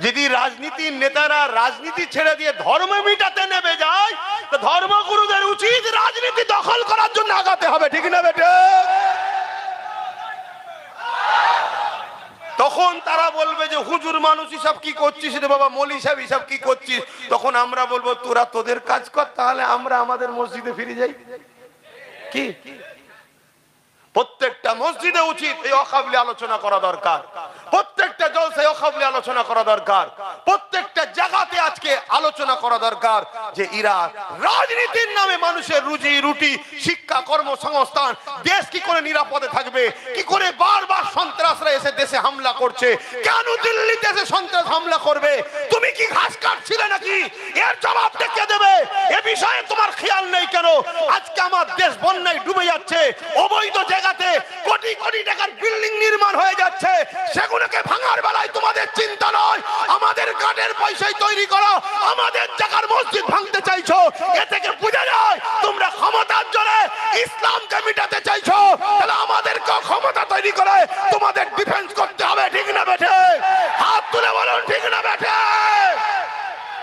যদি রাজনীতির নেতারা রাজনীতি ছেড়ে দিয়ে ধর্ম মিটাতে নেমে যায়, তো ধর্মগুরুদের উচিত রাজনীতি দখল করার জন্য আগাতে হবে, ঠিক না বেটে? তখন তারা বলবে যে হুজুর মানুষ হিসাব কি করছিস রে বাবা, মৌলী সাহেব হিসাব কি করছিস? তখন আমরা বলবো তোরা তোদের কাজ কর, তাহলে আমরা আমাদের মসজিদে ফিরে যাই। কি প্রত্যেকটা মসজিদে উচিত এই অকাবলি আলোচনা করা দরকার, প্রত্যেকটা জলসায় অকাবলি আলোচনা করা দরকার, প্রত্যেকটা জায়গাতে আজকে আলোচনা করা দরকার যে এরা রাজনীতির নামে মানুষের রুজি রুটি, শিক্ষা, কর্মসংস্থান, দেশ কি করে নিরাপদে থাকবে, কি করে বারবার সন্ত্রাসরা এসে দেশে হামলা করছে, কেন দিল্লিতে এসে সন্ত্রাস হামলা করবে? তুমি কি ঘাস কাটছিলে নাকি? এর জবাবটা কে দেবে? এ বিষয়ে তোমার খেয়াল নেই কেন? আজকে আমার দেশ বন্যায় ডুবে যাচ্ছে, অবৈধ জায়গাতে কোটি কোটি টাকার বিল্ডিং নির্মাণ হয়ে যাচ্ছে, সেগুলোকে ভাঙার বেলায় তোমাদের চিন্তা নয়, আমাদের কার্ডের পয়সায় তৈরি করা আমাদের জায়গার মসজিদ ভাঙতে চাইছো। এ থেকে বোঝা যায় তোমরা ক্ষমতার জোরে ইসলামকে মিটাতে চাইছো। তাহলে আমাদেরকে ক্ষমতা তৈরি করে তোমাদের ডিফেন্স করতে